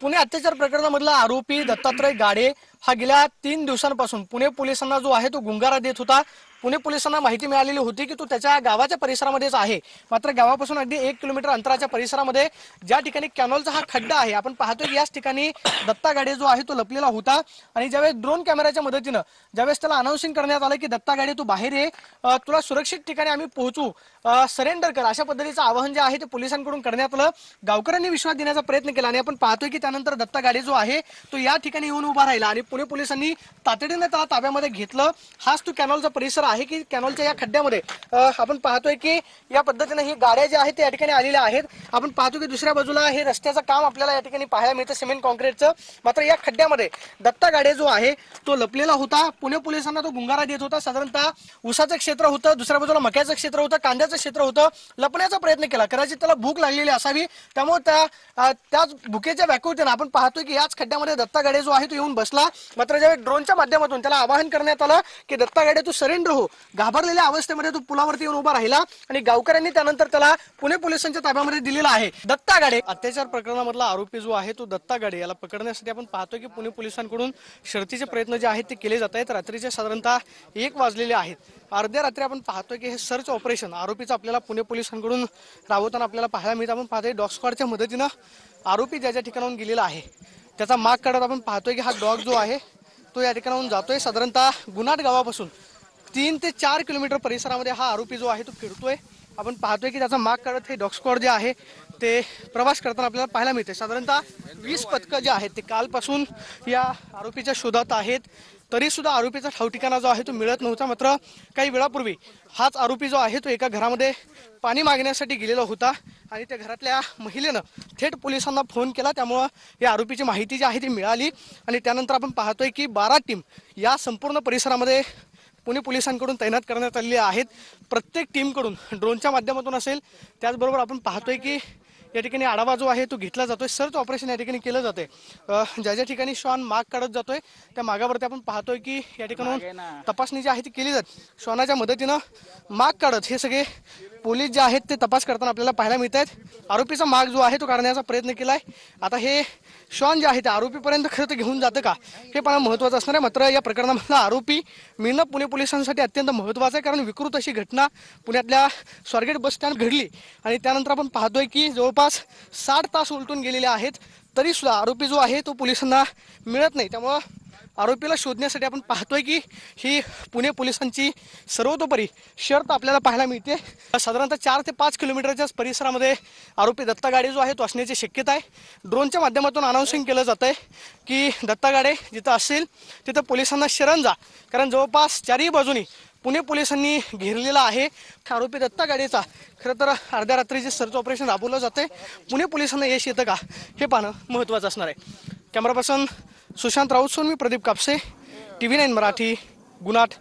पुणे अत्याचार प्रकरणामधला आरोपी दत्तात्रय गाडे हा गेल्या 3 दिवसांपासून पुणे पोलिसांना जो आहे तो गुंगारा देत होता। पुणे पोलिसांना माहिती मिळालेली होती की तो त्याच्या गावाच्या परिसरामध्येच आहे, मात्र गावापासून अगदी 1 किलोमीटर अंतराच्या परिसरामध्ये ज्या ठिकाणी कॅनॉलचा हा खड्डा आहे आपण पाहतोय की याच ठिकाणी दत्ता गाडे जो आहे तो लपलेला होता। आणि ज्यावेळेस ड्रोन कॅमेऱ्याच्या मदतीनं ज्यावेळेस त्याला अनाउन्सिंग करण्यात आलं की दत्ता गाडे तू बाहेर ये, तुला सुरक्षित ठिकाणी आम्ही पोहोचू, सरेंडर कर, अशा पद्धतीचं आवाहन जे आहे ते पोलिसांकडून करण्यात आलं। गावकऱ्यांनी विश्वास देण्याचा प्रयत्न केला आणि आपण पाहतोय की त्यानंतर दत्ता गाडे जो आहे तो या ठिकाणी येऊन उभा राहिला आणि पुणे पोलिसांनी तातडीने त्याला ताब्यामध्ये घेतलं। हाच तो कॅनॉलचा परिसर आहे की कॅनॉलच्या या खड्ड्यामध्ये आपण पाहतोय की या पद्धतीने ही गाड्या ज्या आहेत ते या ठिकाणी आलेल्या आहेत। आपण पाहतो की दुसऱ्या बाजूला हे रस्त्याचं काम आपल्याला या ठिकाणी पाहायला मिळतं, सिमेंट कॉन्क्रीटचं। मात्र या खड्ड्यामध्ये दत्ता गाडे जो आहे तो लपलेला होता। पुणे पोलिसांना तो गुंगारा देत होता। साधारणतः उसाचं क्षेत्र होतं, दुसऱ्या बाजूला मक्याचं क्षेत्र होतं, कांद्याचं क्षेत्र होतं। लपण्याचा प्रयत्न केला, कदाचित त्याला भूक लागलेली असावी, त्यामुळे त्याच भुकेच्या व्याकुळतेने आपण पाहतोय की याच खड्ड्यामध्ये दत्ता गाडे जो आहे तो येऊन बसला। मात्र ज्यावेळी ड्रोनच्या माध्यमातून त्याला आवाहन करण्यात आलं की दत्ता गाडे तू सरेंडर हो, घाबरलेल्या अवस्थेमध्ये तो पुलावरती येऊन उभा राहिला आणि गावकऱ्यांनी त्यानंतर त्याला पुणे पोलिसांच्या ताब्यामध्ये दिलेला आहे। दत्ता गाडे अत्याचार प्रकरणामधला आरोपी जो आहे तो दत्ता गाडे याला पकडण्यासाठी आपण पाहतोय की पुणे पोलिसांकडून शर्थीचे प्रयत्न जे आहेत ते केले जात आहेत। रात्रीचे साधारणतः 1 वाजलेले आहेत। अर्ध्या रात्री आपण पाहतोय की हे सर्च ऑपरेशन आरोपीचं आपल्याला पुणे पोलिसांकडून राबवताना आपल्याला पाहायला मिळतं। आपण पाहतोय डॉग स्क्वॉडच्या मदतीनं आरोपी ज्या ठिकाणाहून गेलेला आहे त्याचा माग काढत आपण पाहतोय की हा डॉग जो आहे तो या ठिकाणाहून जातोय। साधारणतः गुन्हाट गावापासून 3 ते 4 किलोमीटर परिसरामध्ये हा आरोपी जो आहे तो फिरतोय। आपण पाहतोय की त्याचा माग काढत हे डॉग स्क्वॉड जे आहे ते प्रवास करताना आपल्याला पाहायला मिळते। साधारणतः 20 पथकं जे आहेत ते कालपासून या आरोपीच्या शोधात आहेत, तरी सुद्धा आरोपीचा ठावठिकाणा जो आहे तो मिळत नव्हता। मात्र काही वेळापूर्वी हाच आरोपी जो आहे तो एका घरामध्ये पाणी मागण्यासाठी गेलेला होता आणि त्या घरातल्या महिलेनं थेट पोलिसांना फोन केला, त्यामुळं या आरोपीची माहिती जी आहे ती मिळाली आणि त्यानंतर आपण पाहतोय की 12 टीम या संपूर्ण परिसरामध्ये पुणे पोलिसांकडून तैनात करण्यात आलेले आहेत। प्रत्येक टीमकडून ड्रोनच्या माध्यमातून असेल, त्याचबरोबर आपण पाहतोय की या ठिकाणी आढावा जो आहे तो घेतला जातोय, सर्च ऑपरेशन या ठिकाणी केलं जाते। ज्या ज्या ठिकाणी श्वान माग काढत जातोय त्या मागावरती आपण पाहतोय की या ठिकाणी तपासणी जी आहे ती केली जाते। श्वानाच्या मदतीनं माग काढत हे सगळे पोलीस जे आहेत ते तपास करताना आपल्याला पाहायला मिळत आहेत। आरोपीचा माग जो आहे तो काढण्याचा प्रयत्न केलाय। आता हे श्वान जे आहे ते आरोपीपर्यंत खरं तर घेऊन जातं का हे पाहणं महत्त्वाचं असणार आहे। मात्र या प्रकरणामधला आरोपी मिळणं पुणे पोलिसांसाठी अत्यंत महत्त्वाचं आहे, कारण विकृत अशी घटना पुण्यातल्या स्वारगेट बस स्टँड घडली आणि त्यानंतर आपण पाहतोय की जवळपास 60 तास उलटून गेलेले आहेत, तरी सुद्धा आरोपी जो आहे तो पोलिसांना मिळत नाही। त्यामुळं आरोपीला शोधण्यासाठी आपण पाहतोय की ही पुणे पोलिसांची सर्वतोपरी शर्त आपल्याला पाहायला मिळते। साधारणतः 4 ते 5 किलोमीटरच्या परिसरामध्ये आरोपी दत्ता गाडे जो आहे तो असण्याची शक्यता आहे। ड्रोनच्या माध्यमातून अनाउन्सिंग केलं जात आहे की दत्ता गाडे जिथं असेल तिथं पोलिसांना शरण जा, कारण जवळपास 4ही बाजूनी पुणे पोलिसांनी घेरलेला आहे। आरोपी दत्ता गाडेचा खरं तर अर्ध्या रात्रीचे सर्च ऑपरेशन राबवलं जाते। पुणे पोलिसांना यश येतं का हे पाहणं महत्त्वाचं असणार आहे। कॅमेरा पर्सन सुशांत राऊत सोबत मी प्रदीप कापसे, TV9 मराठी, गुन्हाट।